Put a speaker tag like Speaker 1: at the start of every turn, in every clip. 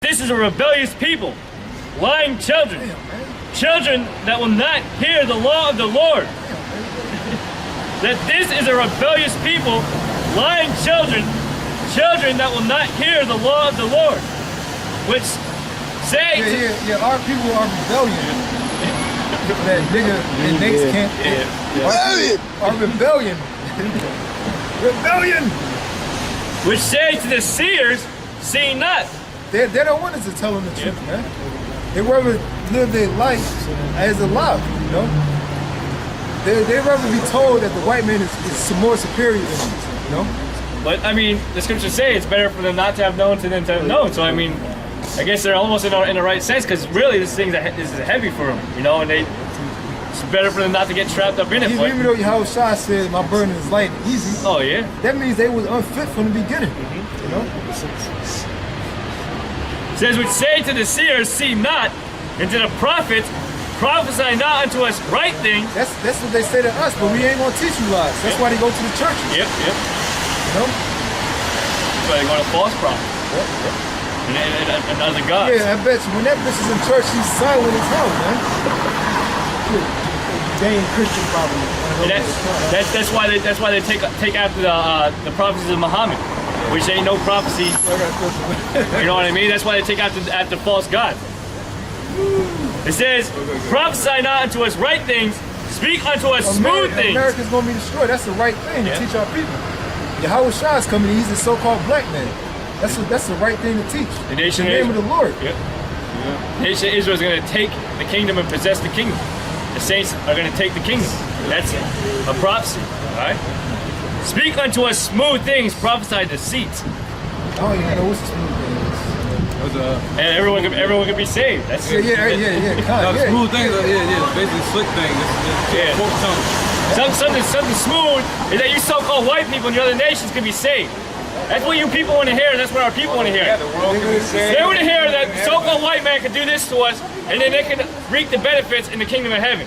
Speaker 1: This is a rebellious people, lying children, children that will not hear the law of the Lord. That this is a rebellious people, lying children, children that will not hear the law of the Lord, which say
Speaker 2: our people are rebellion. That nigga in Nate's camp. Our rebellion. Rebellion.
Speaker 1: Which say to the seers, see not.
Speaker 2: They don't want us to tell them the truth, man. They rather live their life as a lie, you know? They rather be told that the white man is more superior than us, you know?
Speaker 1: But I mean, the scriptures say it's better for them not to have known than to have known. So I mean, I guess they're almost in the right sense, because really this thing is heavy for them, you know, and it's better for them not to get trapped up in it.
Speaker 2: Even though Yahushua said my burden is light and easy,
Speaker 1: oh yeah,
Speaker 2: that means they was unfit from the beginning, you know?
Speaker 1: It says, which say to the seers, see not, and to the prophets, prophesy not unto us right things.
Speaker 2: That's what they say to us, but we ain't gonna teach you lies. That's why they go to the churches.
Speaker 1: Yep.
Speaker 2: You know?
Speaker 1: That's why they go to false prophets. And other gods.
Speaker 2: Yeah, I bet you when that bitch is in church, she's silent as hell, man. They ain't Christian probably.
Speaker 1: That's why they take after the prophecies of Muhammad, which ain't no prophecy. You know what I mean? That's why they take after false gods. It says, prophesy not unto us right things, speak unto us smooth things.
Speaker 2: America's gonna be destroyed. That's the right thing to teach our people. Yahushua is coming. He's the so-called black man. That's the right thing to teach.
Speaker 1: The nation
Speaker 2: in the name of the Lord.
Speaker 1: The nation of Israel is going to take the kingdom and possess the kingdom. The saints are going to take the kingdom. That's a prophecy. All right. Speak unto us smooth things. Prophesy deceits.
Speaker 2: I don't even know what's the smooth things.
Speaker 1: And everyone can be saved. That's
Speaker 2: yeah.
Speaker 3: Smooth things. Basically slick things.
Speaker 1: Something smooth is that you so-called white people in the other nations can be saved. That's what you people want to hear, and that's what our people want to hear.
Speaker 3: Yeah, the world can be saved.
Speaker 1: They want to hear that so-called white man can do this to us, and then they can reap the benefits in the kingdom of heaven.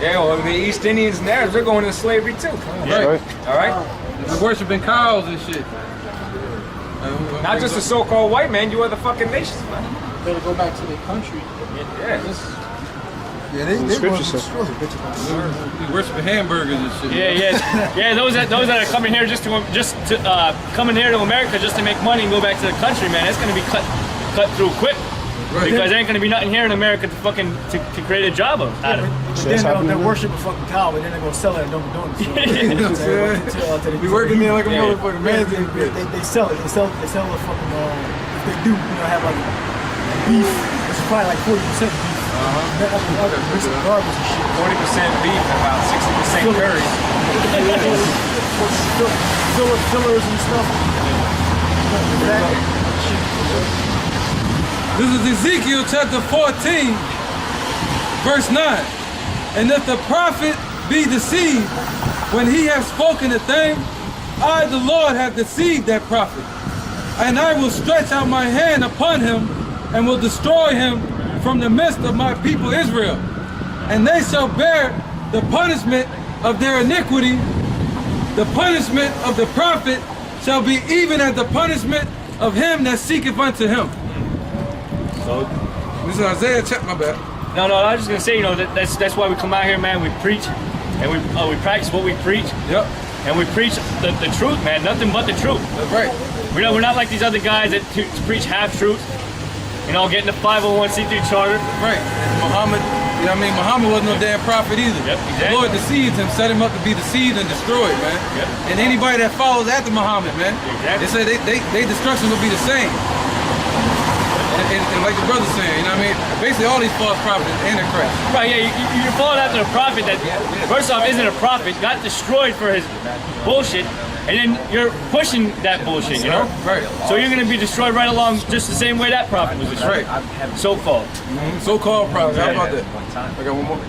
Speaker 3: Yeah, well, the East Indians and Arabs, they're going into slavery too.
Speaker 1: Yeah.
Speaker 3: All right?
Speaker 4: They're worshiping cows and shit.
Speaker 3: Not just the so-called white man, you other fucking nations, man.
Speaker 5: Better go back to their country.
Speaker 2: Yeah, they
Speaker 4: scripture
Speaker 2: says.
Speaker 4: We worshiping hamburgers and shit.
Speaker 1: Yeah. Those that are coming here just to coming here to America just to make money and go back to the country, man. That's gonna be cut through quick. Right. Because there ain't gonna be nothing here in America to create a job out of it.
Speaker 5: Then they'll worship a fucking cow, and then they're gonna sell it at Dunkin' Donuts.
Speaker 4: We working there like a motherfucker, man.
Speaker 5: They sell it. They sell the fucking. If they do, have like beef. It's probably like 40% beef. Garbage and shit.
Speaker 3: 40% beef and about 60% curry.
Speaker 5: Fillers and stuff.
Speaker 4: This is Ezekiel chapter 14, verse 9. And if the prophet be deceived, when he hath spoken a thing, I, the Lord, have deceived that prophet. And I will stretch out my hand upon him, and will destroy him from the midst of my people Israel. And they shall bear the punishment of their iniquity. The punishment of the prophet shall be even as the punishment of him that seeketh unto him.
Speaker 1: So
Speaker 4: this is Isaiah chapter, my bad.
Speaker 1: No, I was just gonna say, you know, that's why we come out here, man. We preach, and we practice what we preach.
Speaker 4: Yep.
Speaker 1: And we preach the truth, man. Nothing but the truth.
Speaker 4: That's right.
Speaker 1: We're not like these other guys that to preach half truth. You know, getting the 501c3 charter.
Speaker 4: Right. Muhammad, you know what I mean? Muhammad wasn't no damn prophet either.
Speaker 1: Yep, exactly.
Speaker 4: The Lord deceived him, set him up to be deceived and destroyed, man.
Speaker 1: Yep.
Speaker 4: And anybody that follows after Muhammad, man,
Speaker 1: exactly.
Speaker 4: they say they destruction will be the same. And like the brother's saying, you know what I mean? Basically all these false prophets and Antichrist.
Speaker 1: Right, yeah, you're following after a prophet that, first off, isn't a prophet, got destroyed for his bullshit, and then you're pushing that bullshit, you know?
Speaker 4: Right.
Speaker 1: So you're going to be destroyed right along just the same way that prophet was destroyed.
Speaker 4: Right.
Speaker 1: So-called.
Speaker 4: So-called prophet. How about that? I got one more.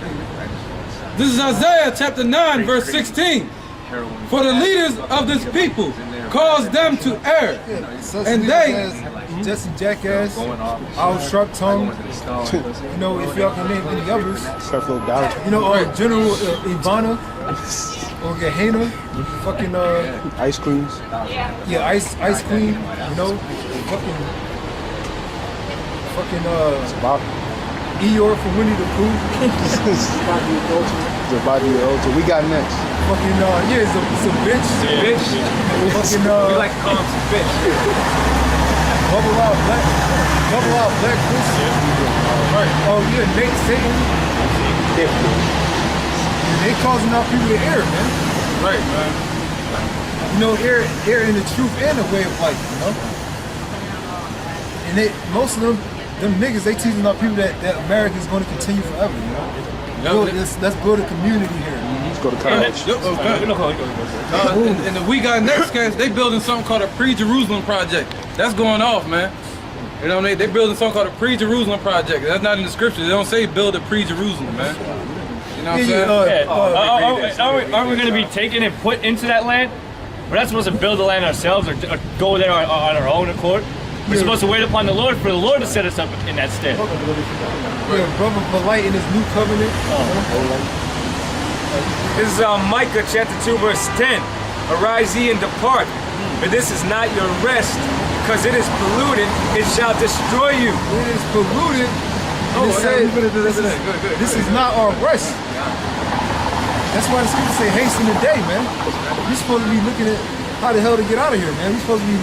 Speaker 4: This is Isaiah chapter 9, verse 16. For the leaders of this people cause them to err, and they...
Speaker 2: Jesse Jackass, Al Sharp Tongue, you know, if y'all can name any others. You know, General Ivana, or get henna, fucking
Speaker 6: Ice creams.
Speaker 2: yeah, ice cream, you know, fucking
Speaker 6: Bob.
Speaker 2: Eeyore from Winnie the Pooh,
Speaker 6: The body of Ultra. We got next.
Speaker 2: fucking yeah, it's a bitch,
Speaker 3: Bitch.
Speaker 2: fucking
Speaker 3: We like to call him some bitch.
Speaker 2: bubble out black pussy. Oh yeah, Nate Satan. They causing out people to err, man.
Speaker 4: Right, man.
Speaker 2: You know, err in the truth and the way of life, you know. And most of them niggas, they teaching our people that America is going to continue forever, you know. Let's build a community here.
Speaker 6: Let's go to college.
Speaker 4: And the We Got Next cast, they building something called a Pre-Jerusalem Project. That's going off, man. You know what I mean? They building something called a Pre-Jerusalem Project. That's not in the scripture. They don't say build a Pre-Jerusalem, man. You know what I'm saying?
Speaker 1: Are we going to be taken and put into that land? We're not supposed to build the land ourselves or go there on our own accord. We're supposed to wait upon the Lord for the Lord to set us up in that stead.
Speaker 2: Yeah, brother polite in his new covenant.
Speaker 3: This is Micah chapter 2 verse 10. Arise ye and depart, for this is not your rest, because it is polluted, it shall destroy you.
Speaker 2: It is polluted. And it says, this is not our rest. That's why the scripture say hasten the day, man. You're supposed to be looking at how the hell to get out of here, man. We're supposed to be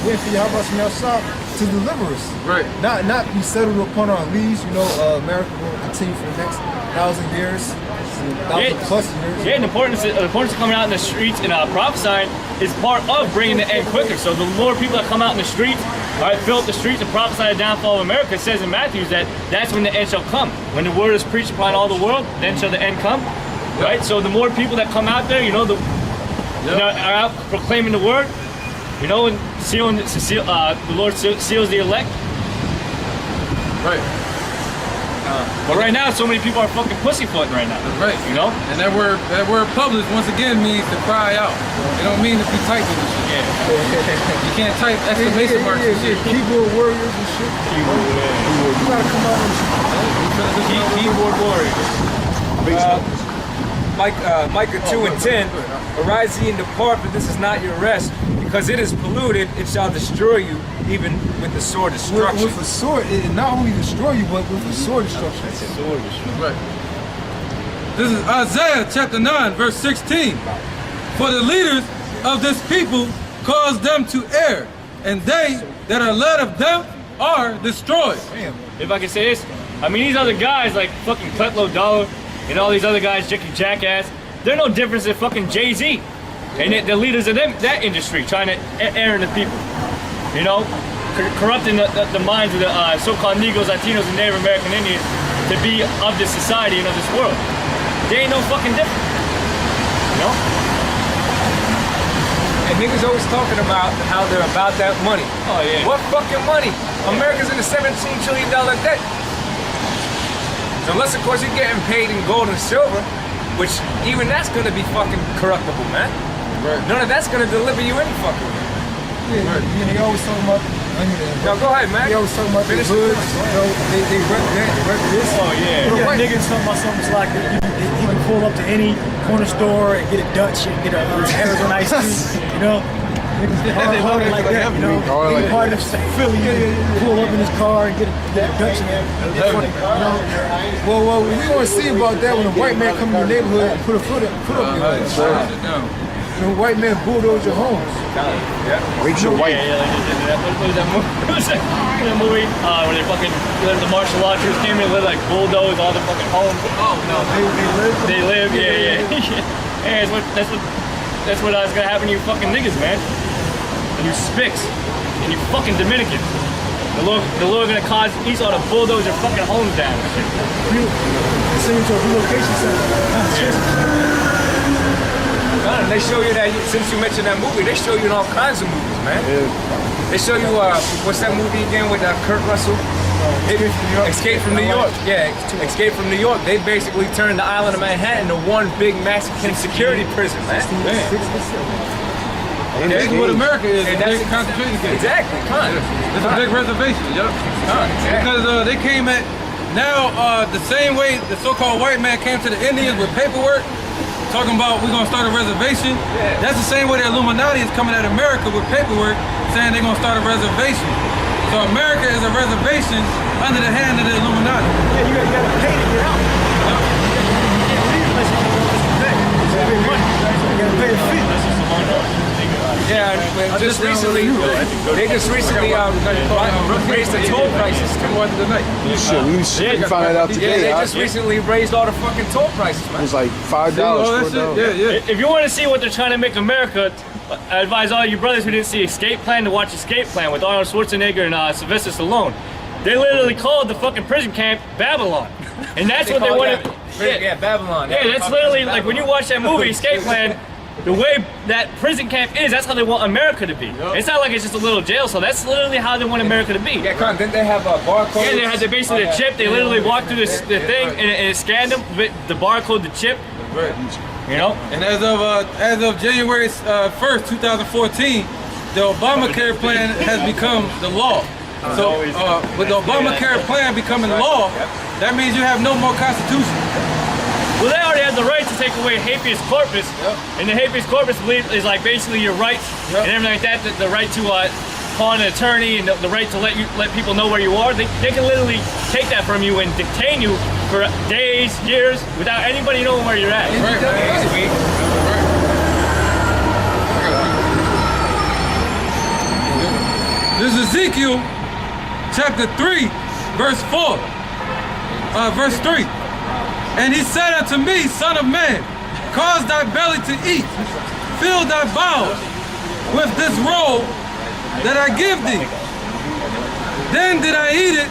Speaker 2: waiting for Yahweh from outside to deliver us.
Speaker 4: Right.
Speaker 2: Not be settled upon our leaves. You know, America will continue for the next 1,000 years, 1,000 plus years.
Speaker 1: Yeah, and the importance of coming out in the streets and prophesying is part of bringing the end quicker. So the more people that come out in the streets, all right, fill up the streets and prophesy the downfall of America, it says in Matthew that that's when the end shall come. When the word is preached upon all the world, then shall the end come. Right? So the more people that come out there, you know, are out proclaiming the word, you know, and the Lord seals the elect.
Speaker 4: Right.
Speaker 1: But right now, so many people are fucking pussyfooting right now.
Speaker 4: That's right.
Speaker 1: You know?
Speaker 4: And that word publish once again means to cry out. It don't mean to be typing and shit. You can't type exclamation marks and shit.
Speaker 2: Keyboard warriors and shit. You gotta come out and shit.
Speaker 1: Keyboard warriors.
Speaker 3: Micah 2 and 10. Arise ye and depart, for this is not your rest, because it is polluted, it shall destroy you, even with the sword destruction.
Speaker 2: With the sword, it not only destroy you, but with the sword destruction.
Speaker 4: Right. This is Isaiah chapter 9, verse 16. For the leaders of this people cause them to err, and they that are led of them are destroyed.
Speaker 2: Damn.
Speaker 1: If I can say this, I mean, these other guys like fucking Cutlo Dollar and all these other guys, Jackie Jackass, they're no different than fucking Jay-Z and the leaders of that industry trying to err in the people. You know, corrupting the minds of the so-called Negroes, Latinos, and Native American Indians to be of this society and of this world. They ain't no fucking different. You know?
Speaker 3: And niggas always talking about how they're about that money.
Speaker 1: Oh, yeah.
Speaker 3: What fucking money? America's in a $17 trillion debt. Unless, of course, you're getting paid in gold and silver, which even that's gonna be fucking corruptible, man.
Speaker 4: Right.
Speaker 3: None of that's gonna deliver you any fucking way.
Speaker 2: Yeah, they always talking about.
Speaker 3: Now go ahead, man.
Speaker 2: They always talking about the
Speaker 3: Finish
Speaker 2: hoods.
Speaker 3: it.
Speaker 2: You know, they rep that, they rep this.
Speaker 1: Oh, yeah.
Speaker 5: Yeah,
Speaker 2: Right.
Speaker 5: niggas talking about something like he can pull up to any corner store and get a Dutch and get a Arizona iced tea, you know? Niggas hard like that, you know? Niggas hard enough to Philly, pull up in his car and get a Dutch and you know?
Speaker 2: Well, we want to see about that when a white man come in your neighborhood and put up your leg. When a white man bulldoze your homes.
Speaker 6: Rachel White.
Speaker 1: Yeah, like they did that. What was that movie? What was that movie? When they fucking the martial law troops came in and like bulldoze all the fucking homes.
Speaker 3: Oh no,
Speaker 1: They live, yeah. Hey, that's what is gonna happen to you fucking niggas, man. And you Spics, and you fucking Dominicans. The Lord gonna cause Esau to bulldoze your fucking homes down.
Speaker 5: Send you to a relocation center.
Speaker 3: They show you that, since you mentioned that movie, they show you in all kinds of movies, man. They show you, what's that movie again with Kurt Russell? Escape from New York. Yeah, Escape from New York. They basically turned the island of Manhattan to one big Mexican security prison, man.
Speaker 4: And that's what America is.
Speaker 3: And
Speaker 4: It's a
Speaker 3: that's
Speaker 4: big concentration camp.
Speaker 3: Exactly,
Speaker 4: It's a big reservation, yup. Because they came at, now the same way the so-called white man came to the Indians with paperwork, talking about we're gonna start a reservation. That's the same way the Illuminati is coming at America with paperwork saying they're gonna start a reservation. So America is a reservation under the hand of the Illuminati.
Speaker 5: Yeah, you gotta pay to get out. You can't leave unless you pay. You gotta pay money. You gotta pay a fee.
Speaker 3: Yeah, and just recently, they just recently raised the toll prices.
Speaker 6: We found that out
Speaker 3: Yeah,
Speaker 6: today.
Speaker 3: they
Speaker 6: Huh?
Speaker 3: just recently raised all the fucking toll prices,
Speaker 6: It
Speaker 3: man.
Speaker 6: was like $5
Speaker 4: Oh,
Speaker 6: for
Speaker 4: that's
Speaker 6: a
Speaker 4: it. Yeah, yeah.
Speaker 1: If you want to see what they're trying to make America, I advise all you brothers who didn't see Escape Plan to watch Escape Plan with Arnold Schwarzenegger and Sylvester Stallone. They literally called the fucking prison camp Babylon, and that's what they
Speaker 3: call
Speaker 1: wanted.
Speaker 3: that- Yeah, Babylon.
Speaker 1: Yeah, that's literally like when you watch that movie Escape Plan. The way that prison camp is, that's how they want America to be. It's not like it's just a little jail cell. That's literally how they want America to be.
Speaker 3: Yeah, come on, didn't they have a barcode?
Speaker 1: Yeah, they had the basically the chip. They literally walked through the thing and it scanned them with the barcode, the chip.
Speaker 4: Right.
Speaker 1: You know.
Speaker 4: And as of January 1st, 2014, the Obamacare plan has become the law. So with the Obamacare plan becoming law, that means you have no more constitution.
Speaker 1: Well, they already have the right to take away habeas corpus, and the habeas corpus is like basically your rights and everything like that. The right to call an attorney and the right to let people know where you are. They can literally take that from you and detain you for days, years, without anybody knowing where you're at.
Speaker 4: This is Ezekiel chapter 3, verse 4, verse 3. And he said unto me, Son of man, cause thy belly to eat, fill thy bowels with this roll that I give thee. Then did I eat it,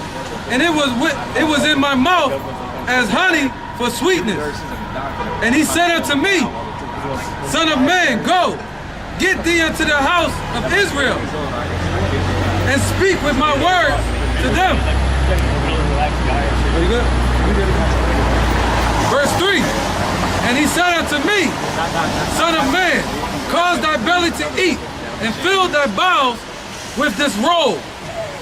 Speaker 4: and it was in my mouth as honey for sweetness. And he said unto me, Son of man, go, get thee unto the house of Israel, and speak with my words to them. Pretty good? Verse 3, and he said unto me, Son of man, cause thy belly to eat, and fill thy bowels with this roll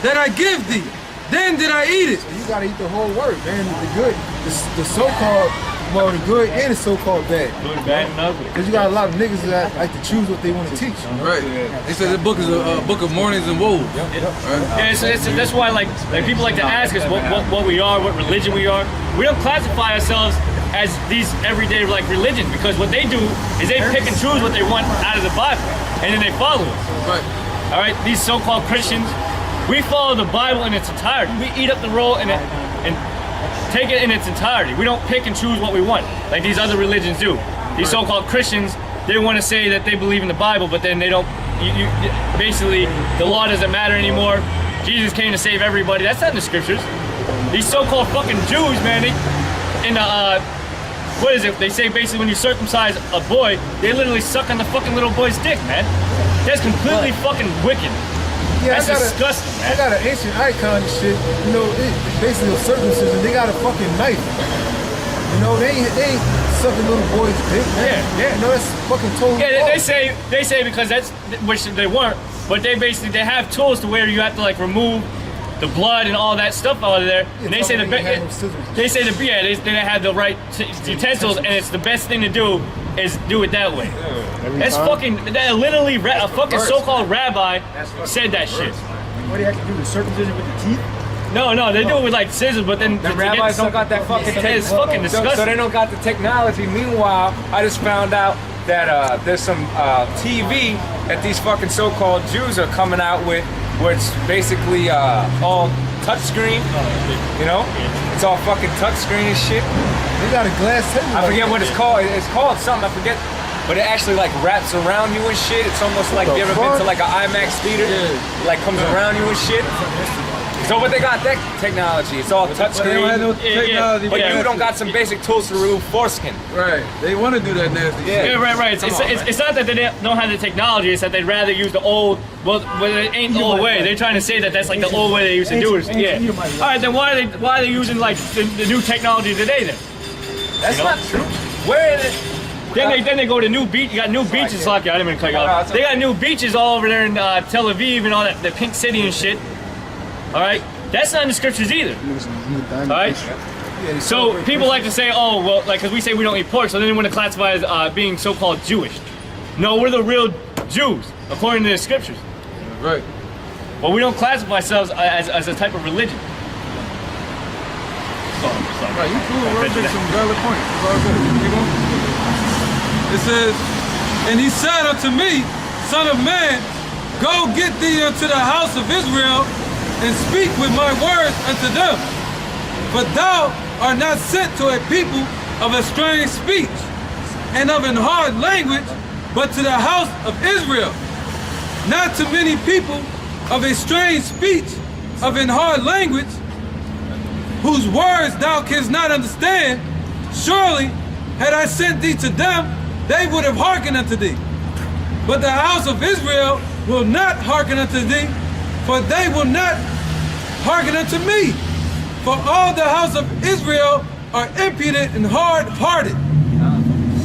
Speaker 4: that I give thee. Then did I eat it.
Speaker 2: You gotta eat the whole word, man. The good, the so-called, well, the good and the so-called bad.
Speaker 1: Good, bad, and ugly.
Speaker 2: Because you got a lot of niggas that like to choose what they want to teach.
Speaker 4: Right. They said the book is a book of mournings and woes.
Speaker 1: Yeah, that's why like people like to ask us what we are, what religion we are. We don't classify ourselves as these everyday like religions, because what they do is they pick and choose what they want out of the Bible, and then they follow it.
Speaker 4: Right.
Speaker 1: All right, these so-called Christians, we follow the Bible in its entirety. We eat up the roll and take it in its entirety. We don't pick and choose what we want like these other religions do. These so-called Christians, they want to say that they believe in the Bible, but then they don't. Basically, the law doesn't matter anymore. Jesus came to save everybody. That's not in the scriptures. These so-called fucking Jews, man, what is it? They say basically when you circumcise a boy, they literally suck on the fucking little boy's dick, man. That's completely fucking wicked.
Speaker 2: Yeah,
Speaker 1: That's disgusting, man.
Speaker 2: I got an ancient icon and shit. You know, basically a circumcision. They got a fucking knife. You know, they ain't sucking little boys' dick. Man.
Speaker 1: Yeah.
Speaker 2: You know, that's fucking totally
Speaker 1: Yeah,
Speaker 2: false.
Speaker 1: they say because that's which they weren't, but they have tools to where you have to like remove the blood and all that stuff out of there. And they say they have the right utensils, and it's the best thing to do is do it that way. That's fucking literally a fucking so-called rabbi said that shit.
Speaker 5: What do you have to do with circumcision with the teeth?
Speaker 1: No, they do it with like scissors, but then
Speaker 3: The rabbis don't got that fucking
Speaker 1: it's fucking disgusting.
Speaker 3: So they don't got the technology. Meanwhile, I just found out that there's some TV that these fucking so-called Jews are coming out with, where it's basically all touchscreen. You know, it's all fucking touchscreen and shit.
Speaker 2: They got a glass table.
Speaker 3: I forget what it's called. It's called something. I forget. But it actually like wraps around you and shit. It's almost like, you ever been to like an IMAX theater? It like comes around you and shit. So what they got that technology? It's all
Speaker 4: They don't have
Speaker 3: touchscreen.
Speaker 4: no technology.
Speaker 3: But you don't got some basic tools to remove foreskin.
Speaker 4: Right. They want to do that nasty shit.
Speaker 1: Yeah, right. It's not that they don't have the technology. It's that they'd rather use the old. Well, it ain't the old way. They're trying to say that that's like the old way they used to do it. Yeah. All right, then why are they using like the new technology today then?
Speaker 3: That's not true. Where is it?
Speaker 1: Then they go to new beach. You got new beaches. Like I didn't even cut you off. They got new beaches all over there in Tel Aviv and all that, the Pink City and shit. All right, that's not in the scriptures either. All right,
Speaker 2: Yeah, they
Speaker 1: So
Speaker 2: celebrate
Speaker 1: people like to
Speaker 2: Christmas.
Speaker 1: say, oh, well, like, because we say we don't eat pork, so then they want to classify as being so-called Jewish. No, we're the real Jews, according to the scriptures.
Speaker 4: Right.
Speaker 1: But we don't classify ourselves as a type of religion.
Speaker 4: Right, you cool, bro. Make some valid points. It's all good. Keep on. It says, and he said unto me, Son of man, go get thee unto the house of Israel, and speak with my words unto them. For thou art not sent to a people of a strange speech, and of an hard language, but to the house of Israel. Not to many people of a strange speech, of an hard language, whose words thou canst not understand. Surely, had I sent thee to them, they would have hearkened unto thee. But the house of Israel will not hearken unto thee, for they will not hearken unto me. For all the house of Israel are impudent and hard-hearted.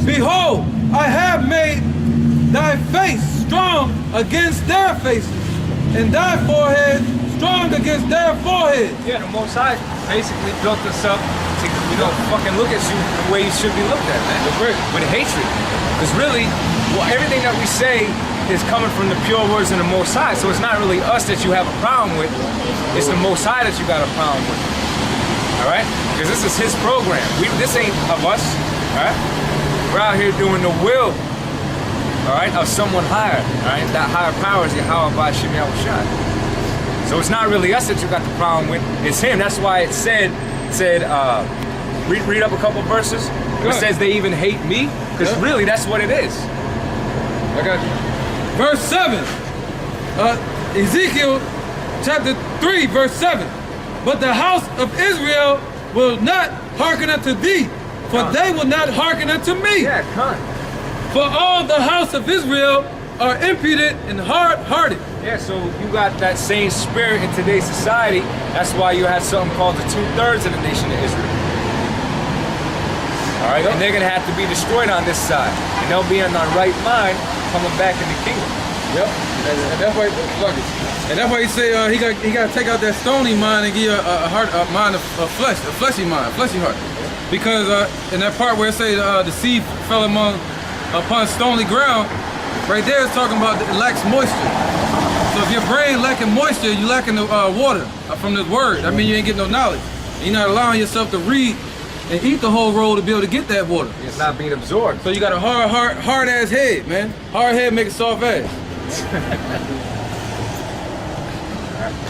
Speaker 4: Behold, I have made thy face strong against their faces, and thy forehead strong against their forehead.
Speaker 3: Yeah, the Most High basically built us up to, fucking look at you the way you should be looked at, man. With hatred. Because really, everything that we say is coming from the pure words of the Most High. So it's not really us that you have a problem with. It's the Most High that you got a problem with. All right? Because this is His program. This ain't of us. All right? We're out here doing the will, all right, of someone higher. All right? That higher power is Yahweh Ba'Shem Yahushua. So it's not really us that you got the problem with. It's Him. That's why it said, read up a couple verses. It says they even hate me. Because really, that's what it is.
Speaker 4: I got you. Verse 7. Ezekiel chapter 3, verse 7. But the house of Israel will not hearken unto thee, for they will not hearken unto me.
Speaker 3: Yeah, come.
Speaker 4: For all the house of Israel are impudent and hard-hearted.
Speaker 3: Yeah, so you got that same spirit in today's society. That's why you have something called the 2/3 of the nation of Israel. All right, and they're gonna have to be destroyed on this side, and they'll be in their right mind coming back in the kingdom.
Speaker 4: Yep, and that's why, look it. And that's why he say he got to take out that stony mind and give you a mind of flesh, a fleshy mind, a fleshy heart. Because in that part where it say the seed fell upon stony ground, right there it's talking about it lacks moisture. So if your brain lacking moisture, you lacking the water from this word. I mean, you ain't getting no knowledge. You're not allowing yourself to read and eat the whole roll to be able to get that water.
Speaker 3: It's not being absorbed.
Speaker 4: So you got a hard ass head, man. Hard head make a soft ass.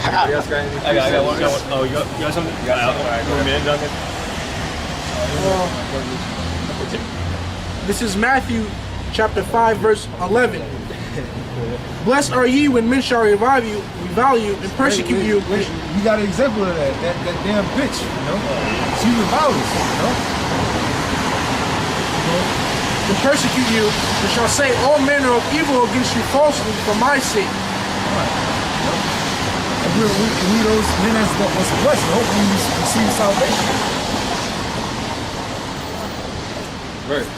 Speaker 3: Anybody else got anything?
Speaker 1: I got one. Oh, you got something? You got something?
Speaker 7: This is Matthew chapter 5, verse 11. Blessed are ye when men shall revile you and persecute you.
Speaker 2: You got an example of that damn bitch, you know? She reviles, you know?
Speaker 7: And persecute you, and shall say all manner of evil against you falsely for my sake.
Speaker 2: And we those men that's blessed, hopefully we receive salvation.
Speaker 4: Right.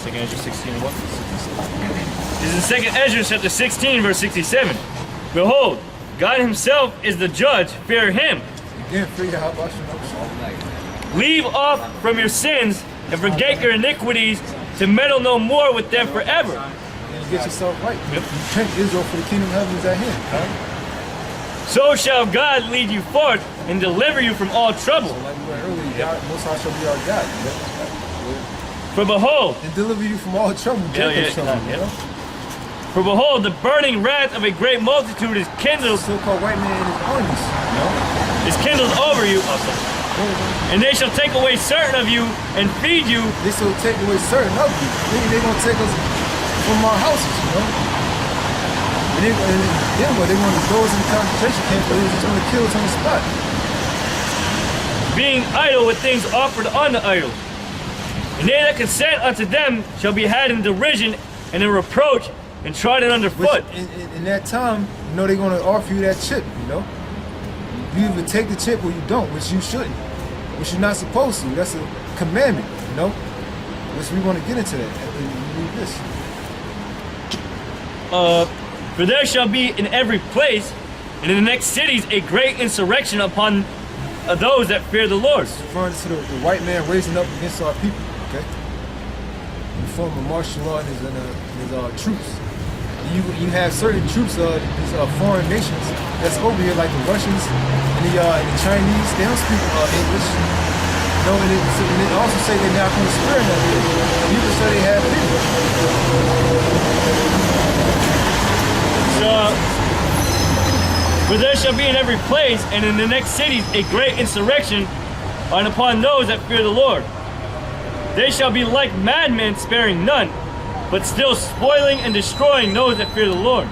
Speaker 1: Second Ezra 16 what? This is Second Ezra chapter 16, verse 67. Behold, God Himself is the judge, fear Him.
Speaker 2: Again, free to help us.
Speaker 1: Leave off from your sins and forget your iniquities to meddle no more with them forever.
Speaker 2: And you get yourself right. Repent, Israel, for the kingdom of heaven is at hand.
Speaker 1: So shall God lead you forth and deliver you from all trouble.
Speaker 2: Like we went earlier, God, Most High shall be our God.
Speaker 1: For behold,
Speaker 2: And deliver you from all trouble. Jacob's trouble, you know?
Speaker 1: for behold, the burning wrath of a great multitude is kindled,
Speaker 2: So-called white man in his armies, you know?
Speaker 1: is kindled over you, and they shall take away certain of you and feed you.
Speaker 2: They still take away certain of you. They're going to take us from our houses, you know? And then what? They want to throw us in the concentration camp, but they just want to kill us on the spot.
Speaker 1: Being idle with things offered unto idols. And they that consent unto them shall be had in derision and in reproach and trodden underfoot.
Speaker 2: In that time, you know, they're going to offer you that chip, you know? You either take the chip or you don't, which you shouldn't. Which you're not supposed to. That's a commandment, you know? Which we want to get into that after you read this.
Speaker 1: For there shall be in every place and in the next cities a great insurrection upon those that fear the Lord.
Speaker 2: Referring to the white man raising up against our people, okay? In the form of martial law and his troops. You have certain troops, these foreign nations that's over here, like the Russians and the Chinese. They don't speak English. No, and it also say they're not going to spare nothing. People say they have people.
Speaker 1: So, for there shall be in every place and in the next cities a great insurrection and upon those that fear the Lord. They shall be like madmen, sparing none, but still spoiling and destroying those that fear the Lord.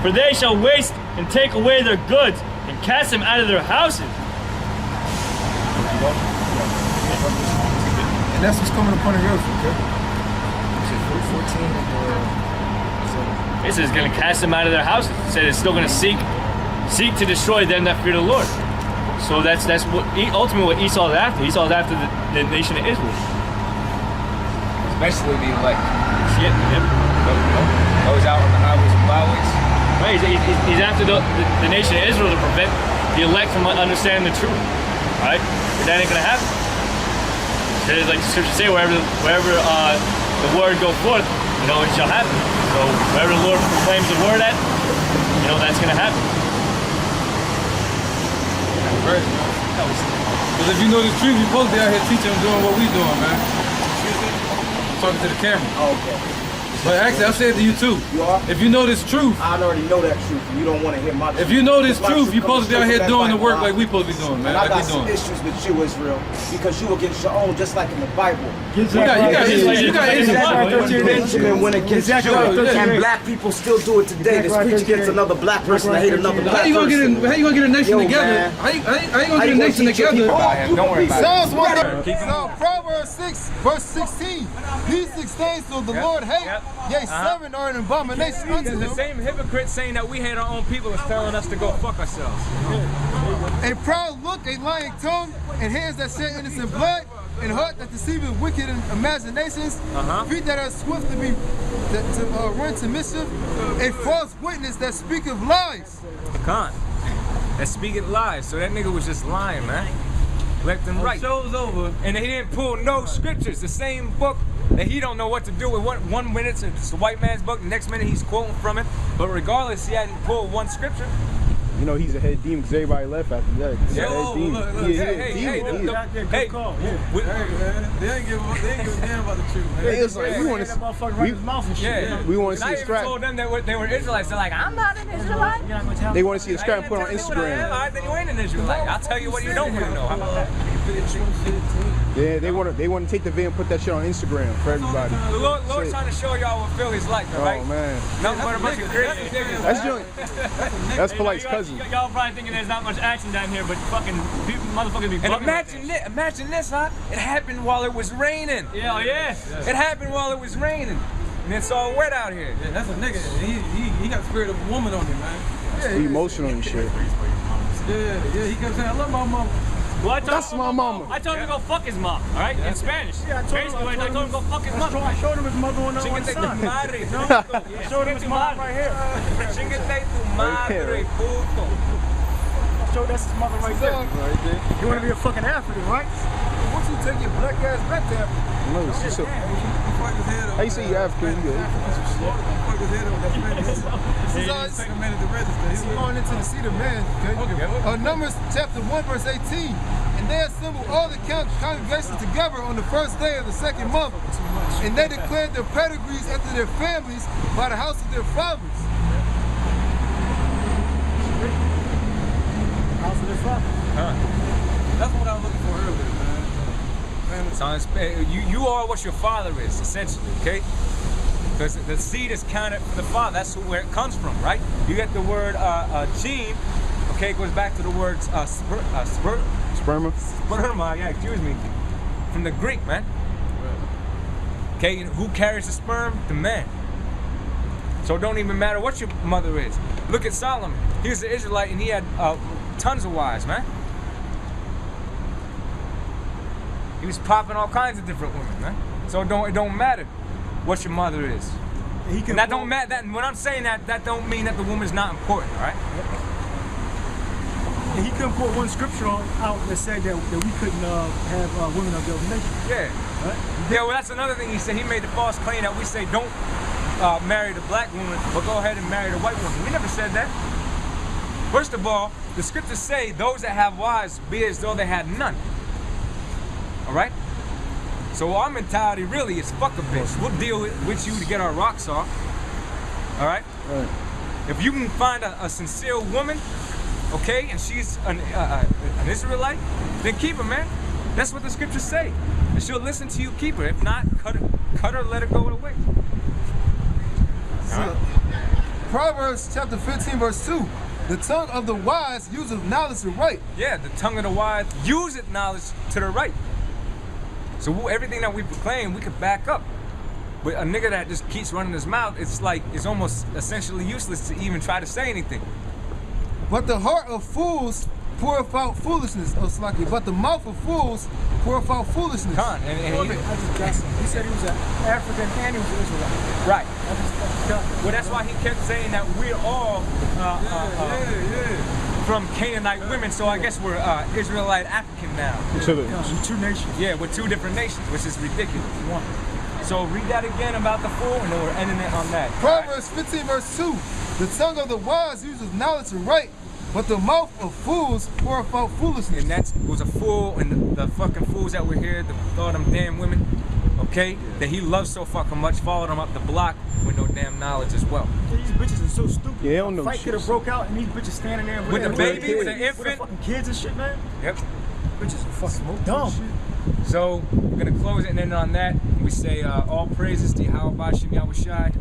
Speaker 1: For they shall waste and take away their goods and cast them out of their houses.
Speaker 2: And that's what's coming upon the earth, okay? 14
Speaker 1: This is going to cast them out of their houses. It said it's still going to seek to destroy them that fear the Lord. So that's what ultimately what Esau is after. Esau is after the nation of Israel.
Speaker 3: Especially the elect.
Speaker 1: Yep.
Speaker 3: Those out on the highways and byways.
Speaker 1: Right, he's after the nation of Israel to prevent the elect from understanding the truth. Right? But that ain't going to happen. It's like the scriptures say, wherever the word go forth, it shall happen. So wherever the Lord proclaims the word at, that's going to happen.
Speaker 4: Right. Because if you know the truth, you're supposed to be out here teaching and doing what we doing, man. Talking to the camera.
Speaker 8: Oh, okay.
Speaker 4: But actually, I said to you too.
Speaker 8: You are?
Speaker 4: If you know this truth,
Speaker 8: I already know that truth, and you don't want to hear my truth.
Speaker 4: if you know this
Speaker 8: My
Speaker 4: truth, you're supposed to be out here
Speaker 8: comes
Speaker 4: doing the
Speaker 8: straight
Speaker 4: work
Speaker 8: from
Speaker 4: like
Speaker 8: that
Speaker 4: we supposed to be doing, man.
Speaker 8: And I
Speaker 4: Like
Speaker 8: got
Speaker 4: we
Speaker 8: some
Speaker 4: doing.
Speaker 8: issues with you, Israel, because you against your own, just like in the Bible.
Speaker 4: You got issues.
Speaker 8: Benjamin went against
Speaker 5: Exactly.
Speaker 8: Judah,
Speaker 4: Yeah.
Speaker 8: and black people still do it today. They preach against another black person, they hate another black
Speaker 4: How you gonna
Speaker 8: person.
Speaker 4: get a nation
Speaker 8: Yo,
Speaker 4: together?
Speaker 8: man.
Speaker 4: How you gonna get a nation
Speaker 8: teach your
Speaker 4: together?
Speaker 8: people?
Speaker 3: Don't worry about it.
Speaker 2: Psalms 1.
Speaker 3: Keep
Speaker 2: So Proverbs 6, verse 16. Peace extends to the Lord hate.
Speaker 3: Yep.
Speaker 2: Yea, seven are an abomination unto
Speaker 3: The
Speaker 2: him.
Speaker 3: same hypocrite saying that we hate our own people is telling us to go fuck ourselves.
Speaker 2: A proud look, a lying tongue, and hands that shed innocent blood, and heart that deceiveth wicked imaginations, feet that are swift to run to mischief, a false witness that speaketh lies.
Speaker 3: Con. That speaking lies. So that nigga was just lying, man. Left and right.
Speaker 4: Show's over.
Speaker 3: And he didn't pull no scriptures. The same book that he don't know what to do with. One minute it's the white man's book, the next minute he's quoting from it. But regardless, he hadn't pulled one scripture.
Speaker 6: You know he's a head demon because everybody left after that. He's a
Speaker 3: Yeah.
Speaker 6: head demon.
Speaker 4: Look,
Speaker 6: He is
Speaker 3: Hey,
Speaker 6: a
Speaker 3: hey,
Speaker 6: demon.
Speaker 3: hey,
Speaker 6: He is.
Speaker 3: hey, we-
Speaker 4: Hey, man, they ain't give a damn about the truth, man.
Speaker 6: It's like we want to.
Speaker 3: yeah.
Speaker 6: We want to
Speaker 3: And
Speaker 6: see
Speaker 3: I
Speaker 6: a
Speaker 3: even
Speaker 6: scrap.
Speaker 3: told them that they were Israelites. They're like, I'm not an Israelite.
Speaker 6: They want to see the scrap
Speaker 3: I
Speaker 6: and put it on
Speaker 3: ain't gonna tell you what I am.
Speaker 6: Instagram.
Speaker 3: All right, then you ain't an Israelite. I'll tell you what you don't want to know. How about that?
Speaker 6: Yeah, they want to take the video and put that shit on Instagram for everybody.
Speaker 3: The Lord's trying to show y'all what Philly's like, all right?
Speaker 6: Oh man,
Speaker 3: Nothing but a bunch of crazy niggas.
Speaker 6: that's joint. That's Polite's cousin.
Speaker 1: Y'all probably thinking there's not much action down here, but fucking people, motherfuckers be
Speaker 3: And
Speaker 1: bugging.
Speaker 3: imagine this, huh? It happened while it was raining.
Speaker 1: Yeah, oh yeah.
Speaker 3: It happened while it was raining. And it's all wet out here.
Speaker 4: Yeah, that's a nigga. He got the spirit of a woman on him, man.
Speaker 6: Be emotional and shit.
Speaker 4: Yeah, he kept saying, I love my mama.
Speaker 1: Well, I told
Speaker 6: That's
Speaker 1: him,
Speaker 6: my mama.
Speaker 1: I told him to go fuck his mom, all right? In Spanish. Basically, I told him to go fuck his mom.
Speaker 5: I showed him his mother on the
Speaker 3: Chingate tu
Speaker 5: son.
Speaker 3: madre.
Speaker 5: Showed him his mom right here.
Speaker 3: Chingate tu madre, puto.
Speaker 5: Showed that's his mother right there. You want to be a fucking African, right?
Speaker 2: Once you take your black ass back there,
Speaker 6: No, it's just how you say you African? You good?
Speaker 4: Take a minute to register.
Speaker 2: He's going into the seat of man, okay? Numbers chapter 1, verse 18. And they assembled all the congregations together on the first day of the second month. And they declared their pedigrees after their families by the house of their fathers.
Speaker 5: House of their father.
Speaker 4: That's what I was looking for earlier, man.
Speaker 3: So you are what your father is, essentially, okay? Because the seed is counted for the father. That's where it comes from, right? You get the word gene, okay, it goes back to the words
Speaker 6: Sperma.
Speaker 3: sperma, yeah, excuse me, from the Greek, man. Okay, and who carries the sperm? The man. So it don't even matter what your mother is. Look at Solomon. He was an Israelite and he had tons of wives, man. He was popping all kinds of different women, man. So it don't matter what your mother is. And that don't matter. When I'm saying that don't mean that the woman's not important, all right?
Speaker 5: And he couldn't put one scripture out that said that we couldn't have women of the other nation.
Speaker 3: Yeah.
Speaker 5: Right?
Speaker 3: Yeah, well, that's another thing he said. He made the false claim that we say don't marry the black woman, but go ahead and marry the white woman. We never said that. First of all, the scriptures say those that have wives be as though they had none. All right? So our mentality really is fuck a bitch. We'll deal with you to get our rocks off. All right?
Speaker 6: Right.
Speaker 3: If you can find a sincere woman, okay, and she's an Israelite, then keep her, man. That's what the scriptures say. And she'll listen to you, keep her. If not, cut her, let her go away.
Speaker 2: So, Proverbs chapter 15, verse 2. The tongue of the wise useth knowledge to right.
Speaker 3: Yeah, the tongue of the wise useth knowledge to the right. So everything that we proclaim, we could back up. But a nigga that just keeps running his mouth, it's almost essentially useless to even try to say anything.
Speaker 2: But the heart of fools poureth out foolishness. Oh, Slaki. But the mouth of fools poureth out foolishness.
Speaker 3: Con, and
Speaker 5: I just got some. He said he was an African and he was an Israelite.
Speaker 3: right.
Speaker 5: That's
Speaker 3: Well, that's why he kept saying that we're all from Canaanite women. So I guess we're Israelite African now.
Speaker 5: two nations.
Speaker 3: Yeah, we're two different nations, which is ridiculous. So read that again about the fool, and then we're ending it on that.
Speaker 2: Proverbs 15, verse 2. The tongue of the wise uses knowledge to right, but the mouth of fools poureth out foolishness.
Speaker 3: And that was a fool, and the fucking fools that were here, all them damn women, okay, that he loves so fucking much, followed them up the block with no damn knowledge as well.
Speaker 5: These bitches are so stupid.
Speaker 6: Yeah, they don't know
Speaker 5: Fight
Speaker 6: shit.
Speaker 5: could have broke out and these bitches standing there
Speaker 3: With the baby, with the
Speaker 5: with the
Speaker 3: infant.
Speaker 5: fucking kids and shit, man.
Speaker 3: Yep.
Speaker 5: Bitches are fucking dumb.
Speaker 3: So we're gonna close it and end on that. We say all praises to Yahweh Bashim Yahushai.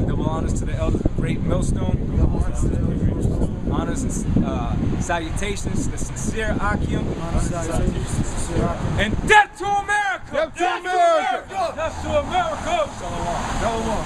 Speaker 3: Double honors to the elders of Great Millstone. Honors and salutations to the sincere Akim. And death to America!
Speaker 2: Death to America!
Speaker 3: Death to America! Shalom.